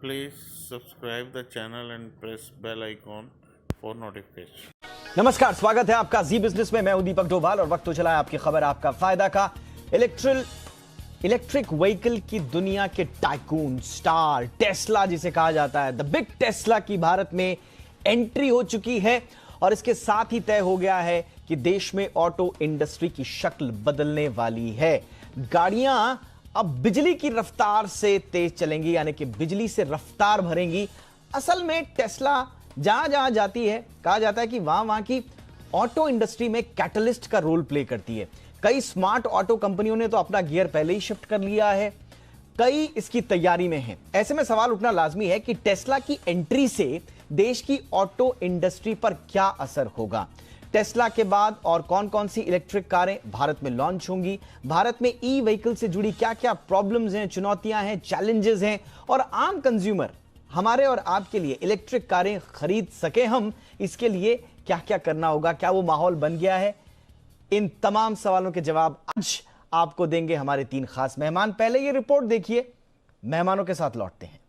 Please subscribe the channel and press bell icon for notification. नमस्कार, स्वागत है आपका जी बिजनेस में। मैं हूं दीपक डोभाल और वक्त हो चला है आपकी खबर आपका फायदा का। इलेक्ट्रिक व्हीकल की दुनिया के टाइकून स्टार टेस्ला जिसे कहा जाता है, द बिग टेस्ला की भारत में एंट्री हो चुकी है और इसके साथ ही तय हो गया है कि देश में ऑटो इंडस्ट्री की शक्ल बदलने वाली है। गाड़ियां अब बिजली की रफ्तार से तेज चलेंगी, यानी कि बिजली से रफ्तार भरेंगी। असल में टेस्ला जहां जहां जाती है, कहा जाता है कि वहां की ऑटो इंडस्ट्री में कैटलिस्ट का रोल प्ले करती है। कई स्मार्ट ऑटो कंपनियों ने तो अपना गियर पहले ही शिफ्ट कर लिया है, कई इसकी तैयारी में हैं। ऐसे में सवाल उठना लाजमी है कि टेस्ला की एंट्री से देश की ऑटो इंडस्ट्री पर क्या असर होगा। टेस्ला के बाद और कौन कौन सी इलेक्ट्रिक कारें भारत में लॉन्च होंगी, भारत में ई व्हीकल से जुड़ी क्या क्या प्रॉब्लम्स हैं, चुनौतियां हैं, चैलेंजेस हैं, और आम कंज्यूमर हमारे और आपके लिए इलेक्ट्रिक कारें खरीद सके हम, इसके लिए क्या क्या करना होगा, क्या वो माहौल बन गया है। इन तमाम सवालों के जवाब आज आपको देंगे हमारे तीन खास मेहमान। पहले ये रिपोर्ट देखिए, मेहमानों के साथ लौटते हैं।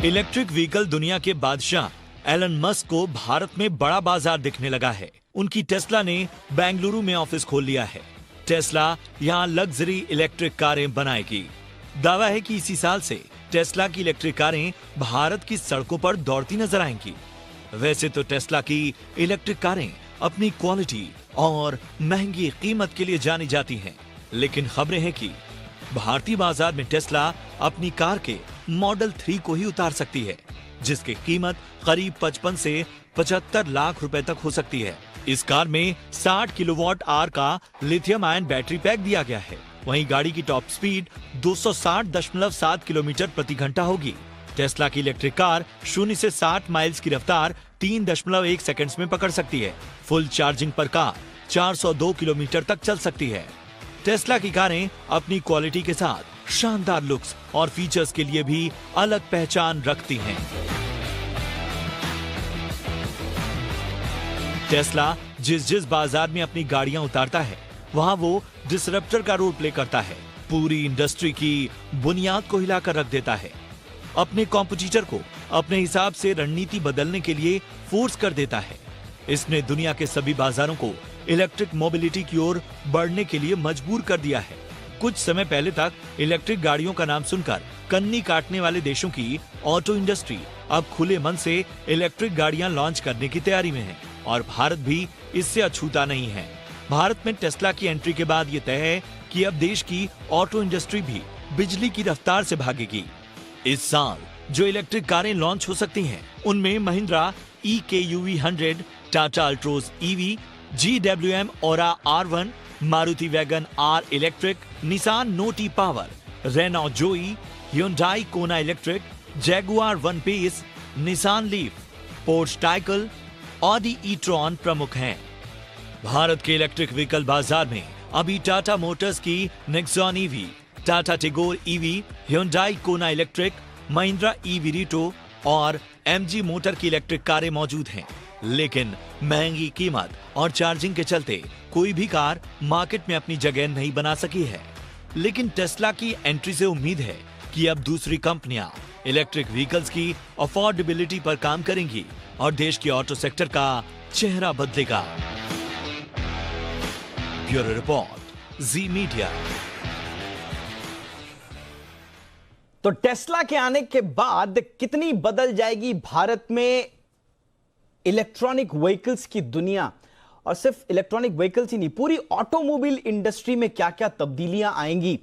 इलेक्ट्रिक व्हीकल दुनिया के बादशाह एलन मस्क को भारत में बड़ा बाजार दिखने लगा है। उनकी टेस्ला ने बेंगलुरु में ऑफिस खोल लिया है। टेस्ला यहां लग्जरी इलेक्ट्रिक कारें बनाएगी। दावा है कि इसी साल से टेस्ला की इलेक्ट्रिक कारें भारत की सड़कों पर दौड़ती नजर आएंगी। वैसे तो टेस्ला की इलेक्ट्रिक कारें अपनी क्वालिटी और महंगी कीमत के लिए जानी जाती हैं, लेकिन खबरें हैं कि भारतीय बाजार में टेस्ला अपनी कार के मॉडल 3 को ही उतार सकती है, जिसकी कीमत करीब 55 से 75 लाख रुपए तक हो सकती है। इस कार में 60 किलोवाट आवर का लिथियम आयन बैटरी पैक दिया गया है। वहीं गाड़ी की टॉप स्पीड 260.7 किलोमीटर प्रति घंटा होगी। टेस्ला की इलेक्ट्रिक कार 0 से 60 माइल्स की रफ्तार 3.1 सेकंड्स में पकड़ सकती है। फुल चार्जिंग पर कार 402 किलोमीटर तक चल सकती है। टेस्ला की कारें अपनी क्वालिटी के साथ शानदार लुक्स और फीचर्स के लिए भी अलग पहचान रखती हैं। टेस्ला जिस बाजार में अपनी गाड़ियां उतारता है, वहां वो डिसरप्टर का रोल प्ले करता है। पूरी इंडस्ट्री की बुनियाद को हिलाकर रख देता है। अपने कॉम्पिटिटर को अपने हिसाब से रणनीति बदलने के लिए फोर्स कर देता है। इसने दुनिया के सभी बाजारों को इलेक्ट्रिक मोबिलिटी की ओर बढ़ने के लिए मजबूर कर दिया है। कुछ समय पहले तक इलेक्ट्रिक गाड़ियों का नाम सुनकर कन्नी काटने वाले देशों की ऑटो इंडस्ट्री अब खुले मन से इलेक्ट्रिक गाड़ियां लॉन्च करने की तैयारी में है, और भारत भी इससे अछूता नहीं है। भारत में टेस्ला की एंट्री के बाद ये तय है कि अब देश की ऑटो इंडस्ट्री भी बिजली की रफ्तार से भागेगी। इस साल जो इलेक्ट्रिक कारें लॉन्च हो सकती हैं, उनमें Mahindra EKUV 100, Tata Altroz EV, GWM Ora R1, Maruti Wagon R electric, Nissan Note e Power, Renault Zoe, Hyundai Kona electric, Jaguar one piece, Nissan Leaf, Porsche Taycan, Audi e tron प्रमुख हैं। भारत के इलेक्ट्रिक व्हीकल बाजार में अभी टाटा मोटर्स की Nexon EV, Tata Tigor EV, Hyundai Kona electric, Mahindra EV रीटो और MG motor की इलेक्ट्रिक कारें मौजूद हैं। लेकिन महंगी कीमत और चार्जिंग के चलते कोई भी कार मार्केट में अपनी जगह नहीं बना सकी है। लेकिन टेस्ला की एंट्री से उम्मीद है कि अब दूसरी कंपनियां इलेक्ट्रिक व्हीकल्स की अफोर्डेबिलिटी पर काम करेंगी और देश के ऑटो सेक्टर का चेहरा बदलेगा। ब्यूरो रिपोर्ट, जी मीडिया। तो टेस्ला के आने के बाद कितनी बदल जाएगी भारत में इलेक्ट्रॉनिक व्हीकल्स की दुनिया, और सिर्फ इलेक्ट्रॉनिक व्हीकल्स ही नहीं, पूरी ऑटोमोबाइल इंडस्ट्री में क्या क्या तब्दीलियां आएंगी,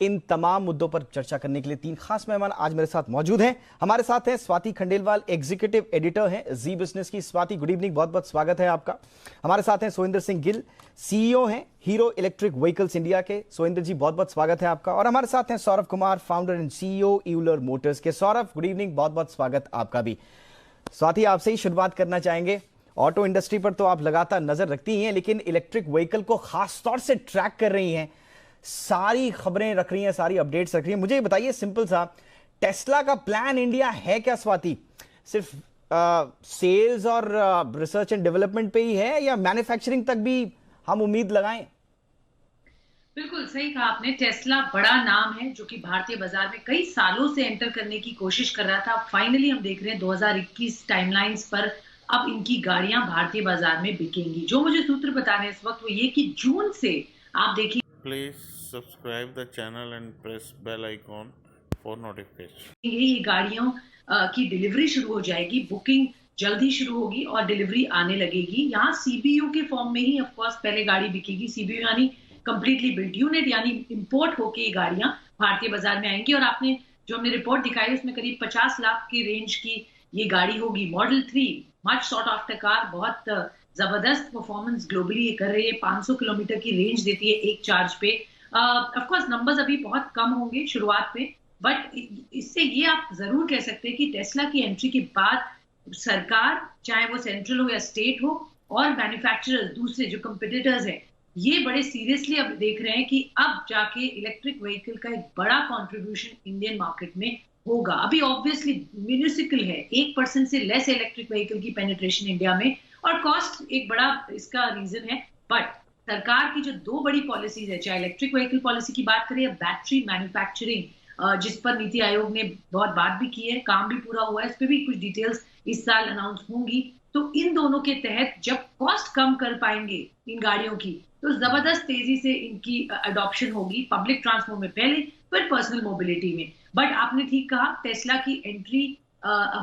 इन तमाम मुद्दों पर चर्चा करने के लिए तीन खास मेहमान आज मेरे साथ मौजूद हैं। हमारे साथ हैं स्वाति खंडेलवाल, एग्जीक्यूटिव एडिटर हैं जी बिजनेस की। स्वाति, गुड इवनिंग, बहुत बहुत स्वागत है आपका। हमारे साथ हैं सोइंदर सिंह गिल, CEO हैं हीरो इलेक्ट्रिक व्हीकल्स इंडिया के। सोइंदर जी, बहुत बहुत स्वागत है आपका। और हमारे साथ हैं Saurabh Kumar, founder and CEO Euler Motors के। सौरभ, गुड इवनिंग, बहुत बहुत स्वागत आपका भी। स्वाति, आपसे ही शुरुआत करना चाहेंगे। ऑटो इंडस्ट्री पर तो आप लगातार नजर रखती ही हैं, लेकिन इलेक्ट्रिक व्हीकल को खास तौर से ट्रैक कर रही हैं, सारी खबरें रख रही हैं, सारी अपडेट्स रख रही हैं। मुझे ये बताइए सिंपल सा, टेस्ला का प्लान इंडिया है क्या स्वाति? सिर्फ सेल्स और रिसर्च एंड डेवलपमेंट पे ही है या मैन्युफैक्चरिंग तक भी हम उम्मीद लगाएं? बिल्कुल सही कहा आपने। टेस्ला बड़ा नाम है जो कि भारतीय बाजार में कई सालों से एंटर करने की कोशिश कर रहा था। अब फाइनली हम देख रहे हैं 2021 टाइमलाइंस पर अब इनकी गाड़ियां भारतीय बाजार में बिकेंगी। जो मुझे सूत्र बता रहे हैं इस वक्त वो ये कि जून से आप देखिए Please subscribe the channel and press bell icon for notification. ये गाड़ियों की डिलीवरी शुरू हो जाएगी, बुकिंग जल्द ही शुरू होगी और डिलीवरी आने लगेगी। यहाँ सीबीयू के फॉर्म में ही ऑफ कोर्स पहले गाड़ी बिकेगी। सीबीयू यानी कंप्लीटली बिल्ट यूनिट, यानी इंपोर्ट होके ये गाड़ियां भारतीय बाजार में आएंगी। और आपने जो हमने रिपोर्ट दिखाई उसमें करीब 50 लाख की रेंज की ये गाड़ी होगी। Model 3 much sought after car, बहुत जबरदस्त परफॉर्मेंस ग्लोबली ये कर रही है। 500 किलोमीटर की रेंज देती है एक चार्ज पे। ऑफ कोर्स नंबर्स अभी बहुत कम होंगे शुरुआत में, बट इससे ये आप जरूर कह सकते हैं कि टेस्ला की एंट्री के बाद सरकार, चाहे वो सेंट्रल हो या स्टेट हो, और मैन्युफैक्चरर्स दूसरे जो कंपिटिटर्स हैं, ये बड़े सीरियसली अब देख रहे हैं कि अब जाके इलेक्ट्रिक व्हीकल का एक बड़ा कंट्रीब्यूशन इंडियन मार्केट में होगा। अभी ऑब्वियसली म्यूनिसिपल है, 1% से लेस इलेक्ट्रिक व्हीकल की पेनिट्रेशन इंडिया में, और कॉस्ट एक बड़ा इसका रीजन है। बट सरकार की जो 2 बड़ी पॉलिसीज है, चाहे इलेक्ट्रिक व्हीकल पॉलिसी की बात करें या बैटरी मैन्युफैक्चरिंग, जिस पर नीति आयोग ने बहुत बात भी की है, काम भी पूरा हुआ है, इस पर भी कुछ डिटेल्स इस साल अनाउंस होंगी। तो इन दोनों के तहत जब कॉस्ट कम कर पाएंगे इन गाड़ियों की, तो जबरदस्त तेजी से इनकी अडॉप्शन होगी, पब्लिक ट्रांसपोर्ट में पहले, फिर पर्सनल मोबिलिटी में। बट आपने ठीक कहा, टेस्ला की एंट्री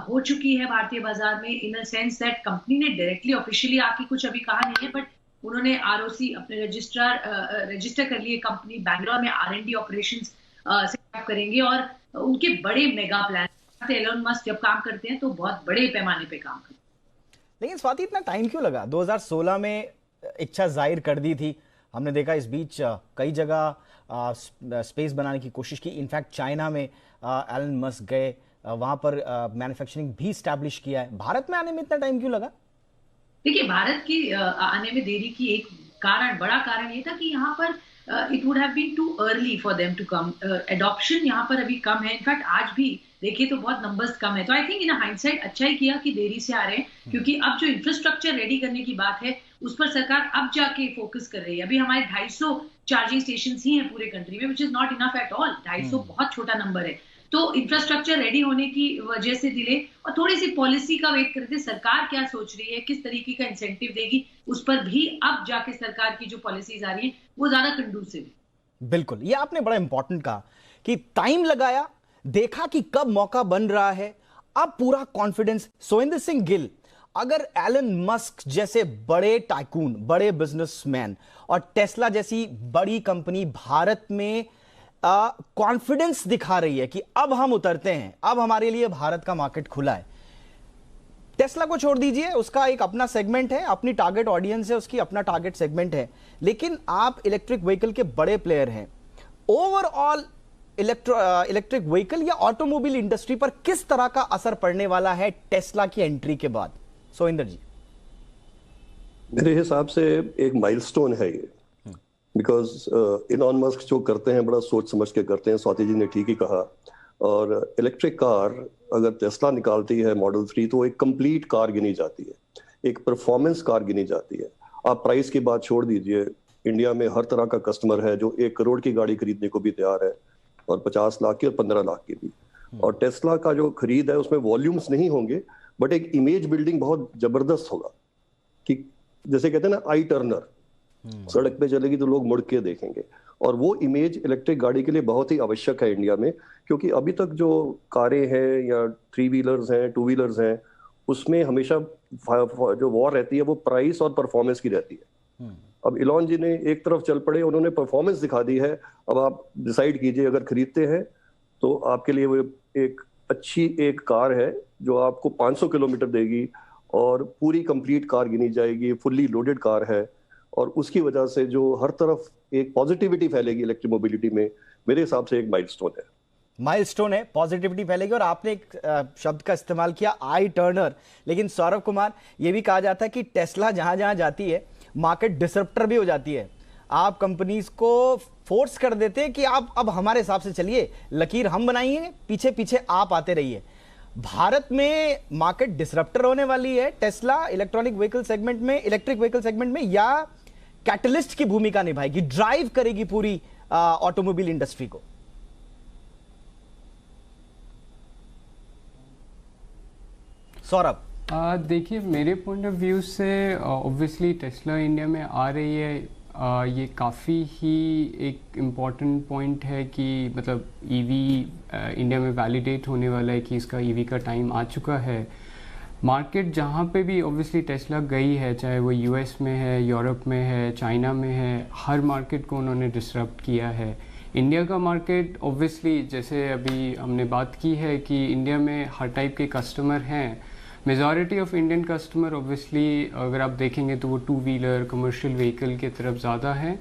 हो चुकी है भारतीय बाजार में, इन अ सेंस दैट कंपनी ने डायरेक्टली ऑफिशियली आके कुछ अभी कहा नहीं है, बट उन्होंने आरओसी अपने रजिस्टर कर लिए। कंपनी बैंगलोर में R&D ऑपरेशंस सेटअप करेंगे और उनके बड़े मेगा प्लान। एलन मस्क जब काम करते हैं तो बहुत बड़े पैमाने पे काम करते हैं। लेकिन स्वाति, इतना टाइम क्यों लगा? 2016 में इच्छा जाहिर कर दी थी, हमने देखा इस बीच कई जगह स्पेस बनाने की कोशिश की। इनफैक्ट चाइना में एलन मस्क गए, वहां पर मैन्युफैक्चरिंग भी स्टैब्लिश किया है। भारत में आने में इतना टाइम क्यों लगा? देखिए, भारत की आने में देरी की एक बड़ा कारण ये था कि यहाँ पर it would have been too early for them to come. Adoption यहाँ पर अभी कम है। इनफैक्ट आज भी देखिए तो बहुत नंबर्स कम है। तो आई थिंक इन हाइंडसाइट अच्छा ही किया कि देरी से आ रहे हैं, क्योंकि अब जो इंफ्रास्ट्रक्चर रेडी करने की बात है उस पर सरकार अब जाके फोकस कर रही है। अभी हमारे 250 चार्जिंग स्टेशन ही हैं पूरे कंट्री में, which is not enough at all. 250 बहुत छोटा नंबर है। तो इंफ्रास्ट्रक्चर रेडी होने की वजह से डिले, और थोड़ी सी पॉलिसी का वेट कर रहे थे, सरकार क्या सोच रही है, किस तरीके का इंसेंटिव देगी, उस पर भी अब जाके सरकार की जो पॉलिसीज आ रही है वो ज्यादा कंडूसिव है। बिल्कुल, ये आपने बड़ा इंपॉर्टेंट कहा कि टाइम लगाया, देखा कि कब मौका बन रहा है, अब पूरा कॉन्फिडेंस। सोइंदर सिंह गिल, अगर एलन मस्क जैसे बड़े टाइकून, बड़े बिजनेसमैन और टेस्ला जैसी बड़ी कंपनी भारत में कॉन्फिडेंस दिखा रही है कि अब हम उतरते हैं, अब हमारे लिए भारत का मार्केट खुला है। टेस्ला को छोड़ दीजिए, उसका एक अपना सेगमेंट है, अपनी टारगेट ऑडियंस है, उसकी अपना टारगेट सेगमेंट है, लेकिन आप इलेक्ट्रिक व्हीकल के बड़े प्लेयर हैं। ओवरऑल इलेक्ट्रिक व्हीकल या ऑटोमोबाइल इंडस्ट्री पर किस तरह का असर पड़ने वाला है टेस्ला की एंट्री के बाद? सोइंदर जी, मेरे हिसाब से एक माइलस्टोन है ये, बिकॉज इलॉन मस्क जो करते हैं बड़ा सोच समझ के करते हैं। स्वाति जी ने ठीक ही कहा। और इलेक्ट्रिक कार अगर टेस्ला निकालती है मॉडल 3 तो एक कंप्लीट कार गिनी जाती है, एक परफॉर्मेंस कार गिनी जाती है। आप प्राइस की बात छोड़ दीजिए, इंडिया में हर तरह का कस्टमर है जो 1 करोड़ की गाड़ी खरीदने को भी तैयार है, और 50 लाख की और 15 लाख की भी। और टेस्ला का जो खरीद है उसमें वॉल्यूम्स नहीं होंगे, बट एक इमेज बिल्डिंग बहुत जबरदस्त होगा कि जैसे कहते हैं ना, आई टर्नर, सड़क पे चलेगी तो लोग मुड़ के देखेंगे। और वो इमेज इलेक्ट्रिक गाड़ी के लिए बहुत ही आवश्यक है इंडिया में, क्योंकि अभी तक जो कारें हैं या 3 व्हीलर्स हैं, 2 व्हीलर्स हैं, उसमें हमेशा जो वॉर रहती है वो प्राइस और परफॉर्मेंस की रहती है। अब इलॉन जी ने एक तरफ चल पड़े, उन्होंने परफॉर्मेंस दिखा दी है। अब आप डिसाइड कीजिए, अगर खरीदते हैं तो आपके लिए वो एक अच्छी एक कार है जो आपको 500 किलोमीटर देगी और पूरी कंप्लीट कार गिनी जाएगी, फुल्ली लोडेड कार है, और उसकी वजह से जो हर तरफ एक पॉजिटिविटी फैलेगी इलेक्ट्रिक मोबिलिटी में, मेरे हिसाब से एक माइलस्टोन है। माइलस्टोन है, पॉजिटिविटी फैलेगी। और आपने एक शब्द का इस्तेमाल किया, आई टर्नर। लेकिन सौरभ कुमार, ये भी कहा जाता है कि टेस्ला जहां जहां जाती है मार्केट डिसरप्टर भी हो जाती है। आप कंपनीज को फोर्स कर देते हैं कि आप अब हमारे हिसाब से चलिए, लकीर हम बनाएंगे, पीछे पीछे आप आते रहिए। भारत में मार्केट डिसरप्टर होने वाली है टेस्ला इलेक्ट्रिक व्हीकल सेगमेंट में, या कैटलिस्ट की भूमिका निभाएगी, ड्राइव करेगी पूरी ऑटोमोबाइल इंडस्ट्री को? सौरभ, देखिए, मेरे पॉइंट ऑफ व्यू से ऑब्वियसली टेस्ला इंडिया में आ रही है, ये काफ़ी ही एक इम्पॉर्टेंट पॉइंट है कि मतलब ईवी इंडिया में वैलिडेट होने वाला है कि इसका ईवी का टाइम आ चुका है। मार्केट जहाँ पे भी ऑब्वियसली टेस्ला गई है, चाहे वो यूएस में है, यूरोप में है, चाइना में है, हर मार्केट को उन्होंने डिसरप्ट किया है। इंडिया का मार्केट ऑब्वियसली जैसे अभी हमने बात की है कि इंडिया में हर टाइप के कस्टमर हैं। Majority of Indian customer obviously अगर आप देखेंगे तो वो 2 व्हीलर कमर्शियल व्हीकल की तरफ ज़्यादा हैं।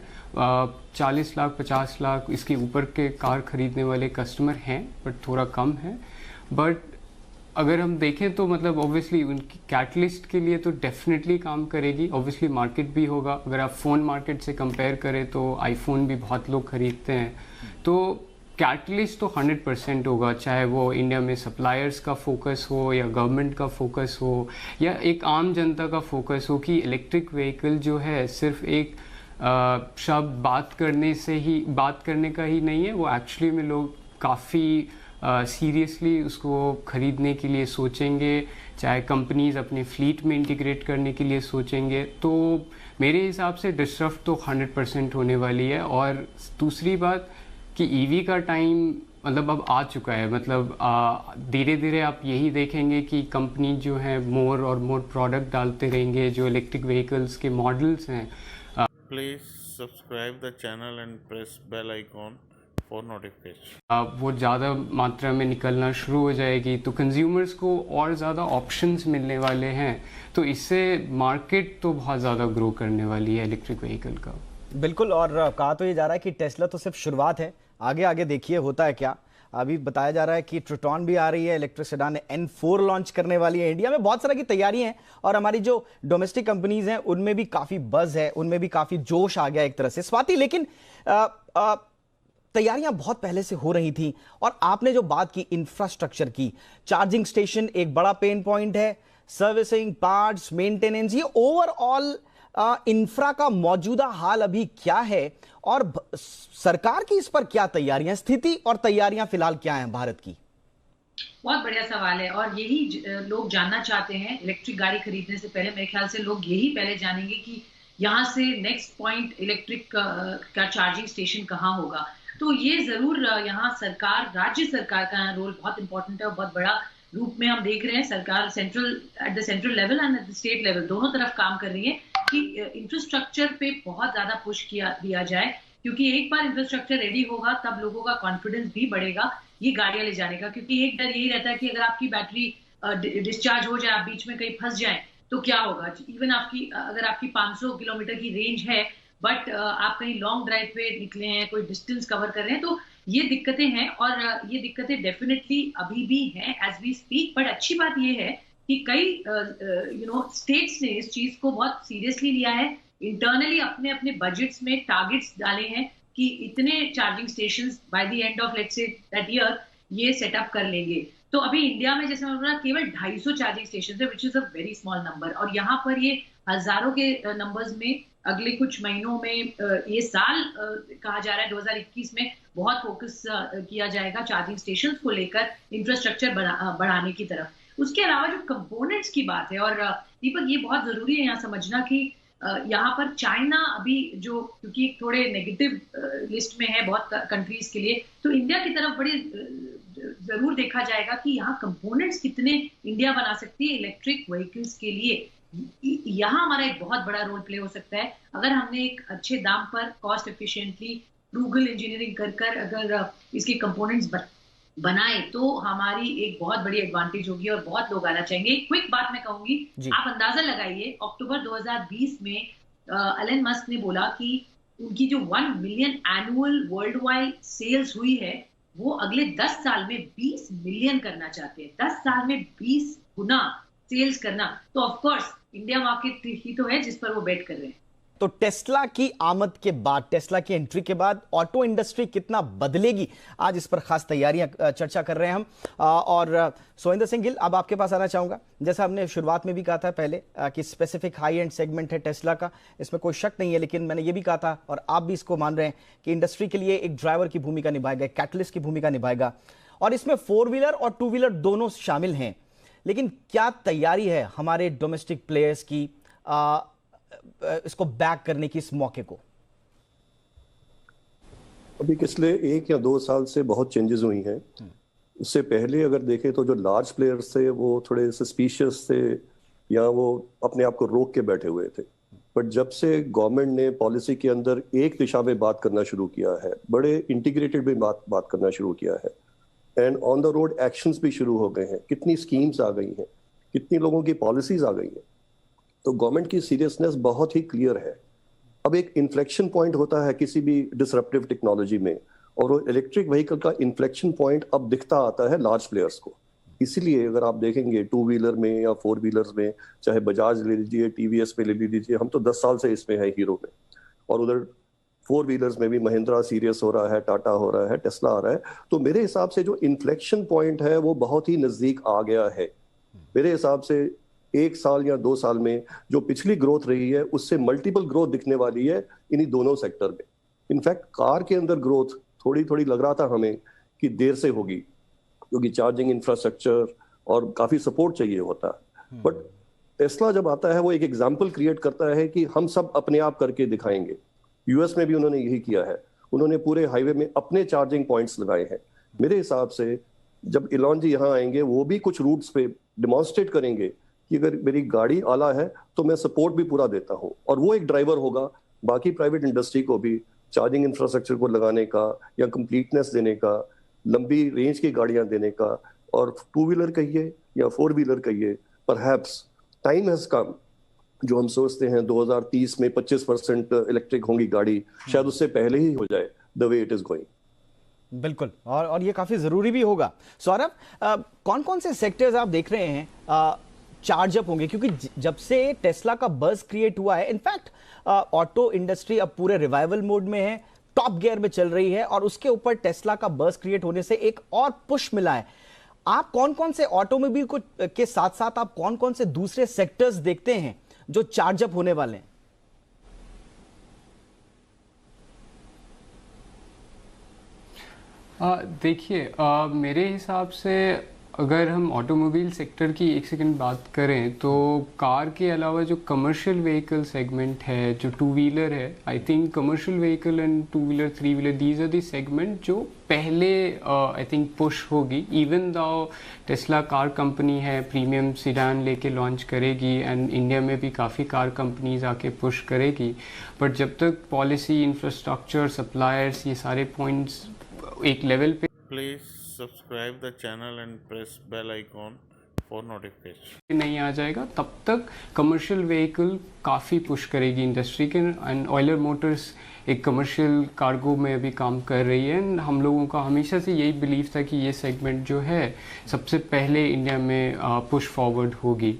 40 लाख 50 लाख इसके ऊपर के कार ख़रीदने वाले कस्टमर हैं, बट थोड़ा कम है। बट अगर हम देखें तो मतलब ऑब्वियसली उनकी कैटलिस्ट के लिए तो डेफिनेटली काम करेगी। ऑब्वियसली मार्केट भी होगा, अगर आप फ़ोन मार्केट से कंपेयर करें तो आईफोन भी बहुत लोग ख़रीदते हैं, तो कैटलिस्ट तो 100% होगा, चाहे वो इंडिया में सप्लायर्स का फोकस हो या गवर्नमेंट का फोकस हो या एक आम जनता का फोकस हो कि इलेक्ट्रिक व्हीकल जो है सिर्फ एक शब्द बात करने का ही नहीं है, वो एक्चुअली में लोग काफ़ी सीरियसली उसको ख़रीदने के लिए सोचेंगे, चाहे कंपनीज़ अपने फ्लीट में इंटीग्रेट करने के लिए सोचेंगे। तो मेरे हिसाब से डिसरप्ट तो 100% होने वाली है। और दूसरी बात कि ईवी का टाइम मतलब अब आ चुका है, मतलब धीरे धीरे आप यही देखेंगे कि कंपनी जो है मोर और मोर प्रोडक्ट डालते रहेंगे, जो इलेक्ट्रिक व्हीकल्स के मॉडल्स हैं। Please subscribe the channel and press bell icon for notification. वो ज़्यादा मात्रा में निकलना शुरू हो जाएगी, तो कंज्यूमर्स को और ज़्यादा ऑप्शंस मिलने वाले हैं, तो इससे मार्केट तो बहुत ज़्यादा ग्रो करने वाली है इलेक्ट्रिक व्हीकल का। बिल्कुल। और कहा तो ये जा रहा है कि टेस्ला तो सिर्फ शुरुआत है, आगे आगे देखिए होता है क्या। अभी बताया जा रहा है कि ट्रोटॉन भी आ रही है, इलेक्ट्रिक सेडान N4 लॉन्च करने वाली है। इंडिया में बहुत सारा की तैयारियां हैं और हमारी जो डोमेस्टिक कंपनीज हैं उनमें भी काफी बज है, उनमें भी काफी जोश आ गया एक तरह से। स्वाति, लेकिन तैयारियां बहुत पहले से हो रही थी और आपने जो बात की इंफ्रास्ट्रक्चर की, चार्जिंग स्टेशन एक बड़ा पेन पॉइंट है, सर्विसिंग, पार्ट्स, मेंटेनेंस, ये ओवरऑल इंफ्रा का मौजूदा हाल अभी क्या है और सरकार की इस पर क्या तैयारियां, स्थिति और तैयारियां फिलहाल क्या हैं भारत की? बहुत बढ़िया सवाल है और यही लोग जानना चाहते हैं। इलेक्ट्रिक गाड़ी खरीदने से पहले मेरे ख्याल से लोग यही पहले जानेंगे कि यहाँ से नेक्स्ट पॉइंट इलेक्ट्रिक का चार्जिंग स्टेशन कहाँ होगा। तो ये जरूर यहाँ सरकार, राज्य सरकार का रोल बहुत इंपॉर्टेंट है और बहुत बड़ा रूप में हम देख रहे हैं। सरकार at the central level and at the state level दोनों तरफ काम कर रही है कि इंफ्रास्ट्रक्चर पे बहुत ज्यादा पुश दिया जाए, क्योंकि एक बार इंफ्रास्ट्रक्चर रेडी होगा तब लोगों का कॉन्फिडेंस भी बढ़ेगा ये गाड़ियां ले जाने का। क्योंकि एक डर यही रहता है कि अगर आपकी बैटरी डिस्चार्ज हो जाए, आप बीच में कहीं फंस जाए तो क्या होगा। इवन अगर आपकी 500 किलोमीटर की रेंज है बट आप कहीं लॉन्ग ड्राइव पे निकले हैं, कोई डिस्टेंस कवर कर रहे हैं, तो ये दिक्कतें हैं और ये दिक्कतें डेफिनेटली अभी भी हैं एज वी स्पीक। बट अच्छी बात ये है कि कई स्टेट्स ने इस चीज को बहुत सीरियसली लिया है, इंटरनली अपने अपने बजट्स में टारगेट्स डाले हैं कि इतने charging stations by the end of let's say that year ये सेटअप कर लेंगे। तो अभी इंडिया में जैसे मैंने बोला केवल 250 चार्जिंग स्टेशन है, which is a very small number, और यहाँ पर ये हजारों के नंबर्स में अगले कुछ महीनों में ये साल कहा जा रहा है 2021 में बहुत फोकस किया जाएगा चार्जिंग स्टेशन को लेकर इंफ्रास्ट्रक्चर बढ़ाने की तरफ। उसके अलावा जो कंपोनेंट्स की बात है, और दीपक ये बहुत जरूरी है यहाँ समझना कि यहाँ पर चाइना अभी जो क्योंकि थोड़े नेगेटिव लिस्ट में है बहुत कंट्रीज के लिए, तो इंडिया की तरफ बड़ी जरूर देखा जाएगा कि यहाँ कंपोनेंट्स कितने इंडिया बना सकती है इलेक्ट्रिक व्हीकल्स के लिए। यहाँ हमारा एक बहुत बड़ा रोल प्ले हो सकता है अगर हमने एक अच्छे दाम पर कॉस्ट एफिशिएंटली फ्रूगल इंजीनियरिंग कर अगर इसके कंपोनेंट्स बनाए तो हमारी एक बहुत बड़ी एडवांटेज होगी और बहुत लोग आना चाहेंगे। क्विक बात मैं कहूंगी, आप अंदाजा लगाइए अक्टूबर 2020 में एलन मस्क ने बोला कि उनकी जो 1 million annual worldwide sales हुई है वो अगले 10 साल में 20 मिलियन करना चाहते हैं। 10 साल में 20 गुना सेल्स करना, तो ऑफ कोर्स इंडिया मार्केट ही तो है जिस पर वो बेट कर रहे हैं। तो टेस्ला की आमद के बाद, टेस्ला की एंट्री के बाद ऑटो इंडस्ट्री कितना बदलेगी, आज इस पर खास तैयारियां चर्चा कर रहे हैं हम। और सोइंदर सिंह गिल, अब आपके पास आना चाहूंगा। जैसा हमने शुरुआत में भी कहा था पहले कि स्पेसिफिक हाई एंड सेगमेंट है टेस्ला का, इसमें कोई शक नहीं है, लेकिन मैंने ये भी कहा था और आप भी इसको मान रहे हैं कि इंडस्ट्री के लिए एक ड्राइवर की भूमिका निभाएगा, एक कैटलिस्ट की भूमिका निभाएगा, और इसमें 4 व्हीलर और 2 व्हीलर दोनों शामिल हैं। लेकिन क्या तैयारी है हमारे डोमेस्टिक प्लेयर्स की इसको बैक करने की इस मौके को? अभी पिछले 1 या 2 साल से बहुत चेंजेस हुई हैं। उससे पहले अगर देखें तो जो लार्ज प्लेयर्स थे वो थोड़े सस्पिशियस थे या वो अपने आप को रोक के बैठे हुए थे। बट जब से गवर्नमेंट ने पॉलिसी के अंदर एक दिशा में बात करना शुरू किया है, बड़े इंटीग्रेटेड में बात करना शुरू किया है, and on the road actions भी शुरू हो गए हैं, कितनी स्कीम्स आ गई हैं, कितनी लोगों की पॉलिसीज आ गई हैं, तो गवर्नमेंट की सीरियसनेस बहुत ही क्लियर है। अब एक इन्फ्लेक्शन पॉइंट होता है किसी भी डिसरप्टिव टेक्नोलॉजी में, और वो इलेक्ट्रिक व्हीकल का इन्फ्लेक्शन पॉइंट अब दिखता आता है लार्ज प्लेयर्स को। इसीलिए अगर आप देखेंगे 2 व्हीलर में या 4 व्हीलर्स में, चाहे बजाज ले लीजिए, टीवीएस में ले लीजिए, हम तो 10 साल से इसमें है हीरो में, और उधर 4 व्हीलर्स में भी महिंद्रा सीरियस हो रहा है, टाटा हो रहा है, टेस्ला आ रहा है। तो मेरे हिसाब से जो इन्फ्लेक्शन पॉइंट है वो बहुत ही नजदीक आ गया है। मेरे हिसाब से 1 साल या 2 साल में जो पिछली ग्रोथ रही है उससे मल्टीपल ग्रोथ दिखने वाली है इन्हीं दोनों सेक्टर में। इनफैक्ट कार के अंदर ग्रोथ थोड़ी थोड़ी लग रहा था हमें कि देर से होगी, क्योंकि चार्जिंग इंफ्रास्ट्रक्चर और काफी सपोर्ट चाहिए होता है। बट टेस्ला जब आता है वो एक एग्जाम्पल क्रिएट करता है कि हम सब अपने आप करके दिखाएंगे। यूएस में भी उन्होंने यही किया है, उन्होंने पूरे हाईवे में अपने चार्जिंग पॉइंट्स लगाए हैं। मेरे हिसाब से जब इलॉन जी यहाँ आएंगे वो भी कुछ रूट्स पे डिमॉन्स्ट्रेट करेंगे कि अगर मेरी गाड़ी आला है तो मैं सपोर्ट भी पूरा देता हूँ, और वो एक ड्राइवर होगा बाकी प्राइवेट इंडस्ट्री को भी चार्जिंग इंफ्रास्ट्रक्चर को लगाने का या कंप्लीटनेस देने का, लंबी रेंज की गाड़ियां देने का। और 2 व्हीलर कहिए या 4 व्हीलर कहिए, परहैप्स टाइम हैज कम, जो हम सोचते हैं 2030 में 25% इलेक्ट्रिक होंगी गाड़ी, शायद उससे पहले ही हो जाए the way it is going. बिल्कुल, और ये काफी जरूरी भी होगा। सौरभ, कौन कौन से सेक्टर्स आप देख रहे हैं चार्ज अप होंगे, क्योंकि जब से टेस्ला का बज़ क्रिएट हुआ है, इनफैक्ट ऑटो इंडस्ट्री अब पूरे रिवाइवल मोड में है, टॉप गियर में चल रही है, और उसके ऊपर टेस्ला का बज़ क्रिएट होने से एक और पुश मिला है। आप कौन कौन से ऑटोमोबाइल को के साथ साथ आप कौन कौन से दूसरे सेक्टर्स देखते हैं जो चार्ज अप होने वाले हैं? देखिए, मेरे हिसाब से अगर हम ऑटोमोबाइल सेक्टर की एक सेकंड बात करें तो कार के अलावा जो कमर्शियल व्हीकल सेगमेंट है, जो 2 व्हीलर है, I think commercial vehicle and 2 wheeler 3 wheeler these are the segment जो पहले आई थिंक पुश होगी। Even though Tesla car company है, प्रीमियम सीडान लेके लॉन्च करेगी एंड इंडिया में भी काफ़ी कार कंपनीज आके पुश करेगी, बट जब तक पॉलिसी, इंफ्रास्ट्रक्चर, सप्लायर्स, ये सारे पॉइंट्स एक लेवल पे Please subscribe the channel and press bell icon for notification. नहीं आ जाएगा, तब तक कमर्शियल व्हीकल काफ़ी पुश करेगी इंडस्ट्री के। एंड ऑयलर मोटर्स एक कमर्शियल कार्गो में अभी काम कर रही है, एंड हम लोगों का हमेशा से यही बिलीव था कि ये सेगमेंट जो है सबसे पहले इंडिया में पुश फॉरवर्ड होगी।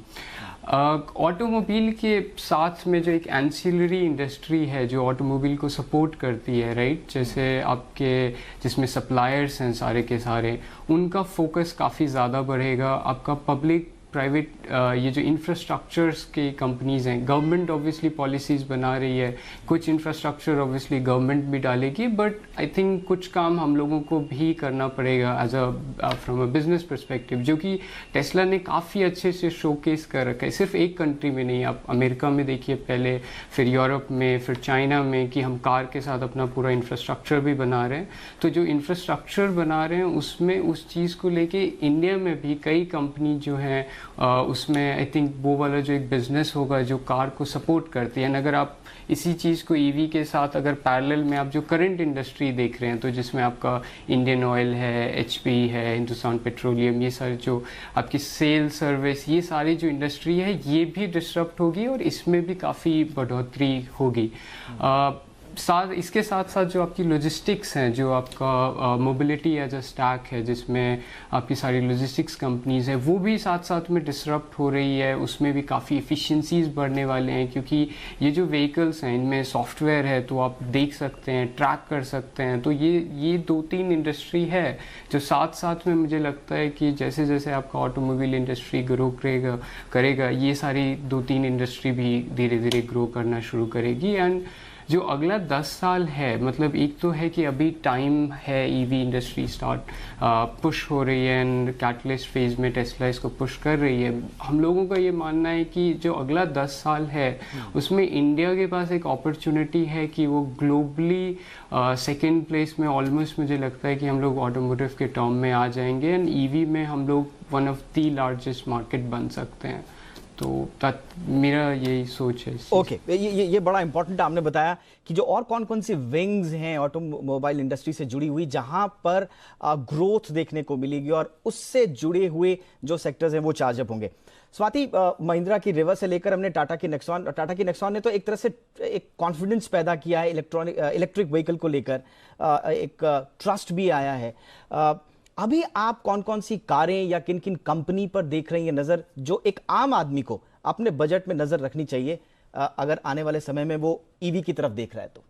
ऑटोमोबाइल के साथ में जो एक एंसिलरी इंडस्ट्री है जो ऑटोमोबाइल को सपोर्ट करती है, राइट, जैसे आपके जिसमें सप्लायर्स हैं सारे के सारे, उनका फोकस काफ़ी ज़्यादा बढ़ेगा। आपका पब्लिक प्राइवेट ये जो इंफ्रास्ट्रक्चर्स के कंपनीज़ हैं, गवर्नमेंट ऑब्वियसली पॉलिसीज़ बना रही है, कुछ इंफ्रास्ट्रक्चर ऑब्वियसली गवर्नमेंट भी डालेगी, बट आई थिंक कुछ काम हम लोगों को भी करना पड़ेगा as a from a business perspective, जो कि टेस्ला ने काफ़ी अच्छे से शोकेस कर रखा है। सिर्फ एक कंट्री में नहीं, आप अमेरिका में देखिए पहले, फिर यूरोप में, फिर चाइना में, कि हम कार के साथ अपना पूरा इंफ्रास्ट्रक्चर भी बना रहे हैं। तो जो इंफ्रास्ट्रक्चर बना रहे हैं उसमें उस चीज़ को लेके इंडिया में भी कई कंपनी जो हैं उसमें आई थिंक वो वाला जो एक बिज़नेस होगा जो कार को सपोर्ट करती है। अगर आप इसी चीज़ को ईवी के साथ अगर पैरेलल में आप जो करंट इंडस्ट्री देख रहे हैं, तो जिसमें आपका इंडियन ऑयल है, एचपी है, हिंदुस्तान पेट्रोलियम, ये सारे जो आपकी सेल सर्विस, ये सारी जो इंडस्ट्री है ये भी डिस्टर्ब होगी और इसमें भी काफ़ी बढ़ोतरी होगी। इसके साथ साथ जो आपकी लॉजिस्टिक्स हैं, जो आपका मोबिलिटी एज अ स्टैक है, जिसमें आपकी सारी लॉजिस्टिक्स कंपनीज़ हैं, वो भी साथ साथ में डिसरप्ट हो रही है। उसमें भी काफ़ी एफिशिएंसीज बढ़ने वाले हैं, क्योंकि ये जो व्हीकल्स हैं इनमें सॉफ्टवेयर है, तो आप देख सकते हैं, ट्रैक कर सकते हैं। तो ये 2-3 इंडस्ट्री है जो साथ साथ में मुझे लगता है कि जैसे जैसे आपका ऑटोमोबाइल इंडस्ट्री ग्रो करेगा, ये सारी 2-3 इंडस्ट्री भी धीरे धीरे ग्रो करना शुरू करेगी। एंड जो अगला 10 साल है, मतलब एक तो है कि अभी टाइम है, ईवी इंडस्ट्री स्टार्ट पुश हो रही है एंड कैटलिस्ट फेज में टेस्ला इसको पुश कर रही है। हम लोगों का ये मानना है कि जो अगला 10 साल है उसमें इंडिया के पास एक अपॉर्चुनिटी है कि वो ग्लोबली सेकेंड प्लेस में ऑलमोस्ट मुझे लगता है कि हम लोग ऑटोमोटिव के टर्म में आ जाएंगे एंड ईवी में हम लोग one of the largest market बन सकते हैं। तो मेरा यही सोच है। ओके, ये बड़ा इंपॉर्टेंट आपने बताया कि जो और कौन कौन सी विंग्स हैं ऑटोमोबाइल इंडस्ट्री से जुड़ी हुई जहां पर ग्रोथ देखने को मिलेगी और उससे जुड़े हुए जो सेक्टर्स हैं वो चार्जअप होंगे। स्वाति, महिंद्रा की रिवर से लेकर हमने टाटा की नेक्सॉन ने तो एक तरह से एक कॉन्फिडेंस पैदा किया है इलेक्ट्रिक व्हीकल को लेकर, एक ट्रस्ट भी आया है। अभी आप कौन कौन सी कारें या किन किन कंपनी पर देख रही हैं नजर, जो एक आम आदमी को अपने बजट में नजर रखनी चाहिए अगर आने वाले समय में वो ईवी की तरफ देख रहा है? तो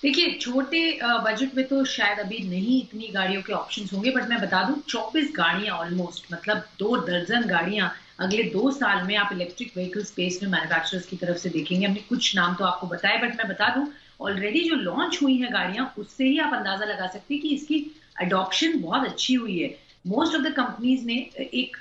देखिए, छोटे बजट में तो शायद अभी नहीं इतनी गाड़ियों के ऑप्शंस होंगे, बट मैं बता दूं 24 गाड़ियां ऑलमोस्ट, मतलब 2 दर्जन गाड़ियां अगले 2 साल में आप इलेक्ट्रिक व्हीकल स्पेस में मैन्युफैक्चरर्स की तरफ से देखेंगे। हमने कुछ नाम तो आपको बताए, बट मैं बता दूं ऑलरेडी जो लॉन्च हुई है गाड़ियां, उससे ही आप अंदाजा लगा सकते हैं कि इसकी अडॉप्शन बहुत अच्छी हुई है। मोस्ट ऑफ द कंपनीज ने एक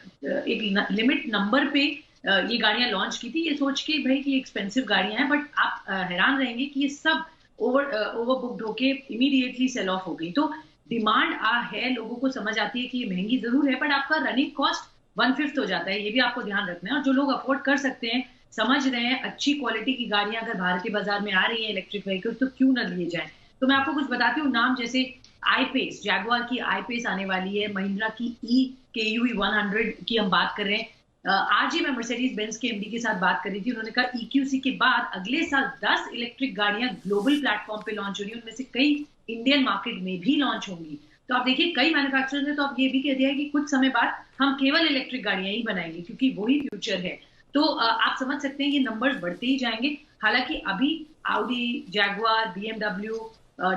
लिमिट नंबर पे ये गाड़ियां लॉन्च की थी, ये सोच के भाई कि एक्सपेंसिव गाड़ियां हैं, बट आप हैरान रहेंगे कि ये सब ओवरबुक्ड होके इमीडिएटली सेल ऑफ हो गई। तो डिमांड है, लोगों को समझ आती है कि ये महंगी जरूर है, बट आपका रनिंग कॉस्ट 1/5 हो जाता है। ये भी आपको ध्यान रखना है। और जो लोग अफोर्ड कर सकते हैं, समझ रहे हैं, अच्छी क्वालिटी की गाड़ियां अगर भारतीय बाजार में आ रही है इलेक्ट्रिक व्हीकल, तो क्यों ना लिए जाए। तो मैं आपको कुछ बताती हूँ नाम, जैसे आई-पेस, जैगुआर की आई-पेस आने वाली है, महिंद्रा की EKUE 100 की हम बात कर रहे हैं। आज ही मैं मर्सिडीज बेंज के एमडी के साथ बात कर रही थी, उन्होंने कहा EQC के बाद अगले साल 10 इलेक्ट्रिक गाड़ियां ग्लोबल प्लेटफॉर्म पे लॉन्च हो रही है, उनमें से कई इंडियन मार्केट में भी लॉन्च होंगी। तो आप देखिए, कई मैन्युफैक्चरर्स ने तो अब ये भी कह दिया है कि कुछ समय बाद हम केवल इलेक्ट्रिक गाड़ियां ही बनाएंगे, क्योंकि वही फ्यूचर है। तो आप समझ सकते हैं ये नंबर्स बढ़ते ही जाएंगे। हालांकि अभी Audi, Jaguar, BMW,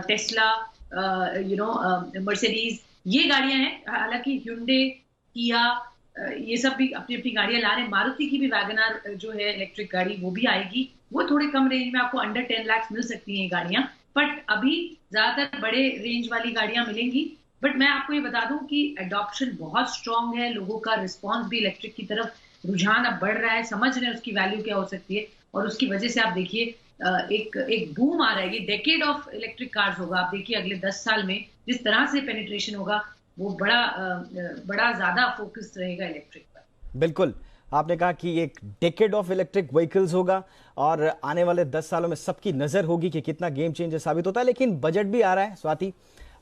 Tesla, Mercedes, ये गाड़ियां हैं। हालांकि Hyundai, Kia, ये सब भी अपनी अपनी गाड़ियां ला रहे हैं। मारुति की भी वैगनआर जो है इलेक्ट्रिक गाड़ी, वो भी आएगी। वो थोड़े कम रेंज में आपको अंडर 10 लाख मिल सकती हैं ये गाड़ियां, बट अभी ज्यादातर बड़े रेंज वाली गाड़ियां मिलेंगी। बट मैं आपको ये बता दूं कि एडॉप्शन बहुत स्ट्रांग है, लोगों का रिस्पॉन्स भी इलेक्ट्रिक की तरफ, रुझान अब बढ़ रहा है, समझ रहे हैं उसकी वैल्यू क्या हो सकती है, और उसकी वजह से आप देखिए एक बूम आ रहा है। ये डेकेड ऑफ इलेक्ट्रिक कार्स होगा। आप देखिए अगले 10 साल में जिस तरह से पेनिट्रेशन होगा, वो बड़ा ज्यादा फोकस रहेगा इलेक्ट्रिक पर। बिल्कुल, आपने कहा कि एक डेकेड ऑफ इलेक्ट्रिक व्हीकल्स होगा और आने वाले 10 सालों में सबकी नजर होगी कि कितना गेम चेंजर साबित होता है। लेकिन बजट भी आ रहा है स्वाति,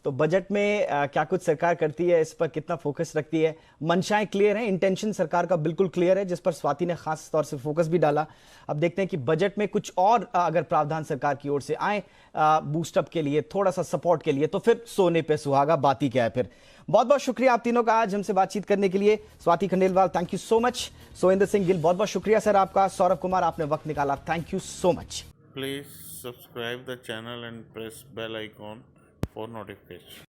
तो बजट में क्या कुछ सरकार करती है, इस पर कितना फोकस रखती है? मंशाएं क्लियर हैं, इंटेंशन सरकार का बिल्कुल क्लियर है, जिस पर स्वाति ने खास तौर से फोकस भी डाला। अब देखते हैं कि बजट में कुछ और अगर प्रावधान सरकार की ओर से आए बूस्टअप के लिए, थोड़ा सा सपोर्ट के लिए, तो फिर सोने पे सुहागा, बात ही क्या है फिर। बहुत बहुत शुक्रिया आप तीनों का आज हमसे बातचीत करने के लिए। Swati Khandelwal, thank you so much. Sohendra Singh Gill, बहुत बहुत शुक्रिया सर आपका। सौरभ कुमार, आपने वक्त निकाला, thank you so much. Please subscribe the channel and press bell icon for notification.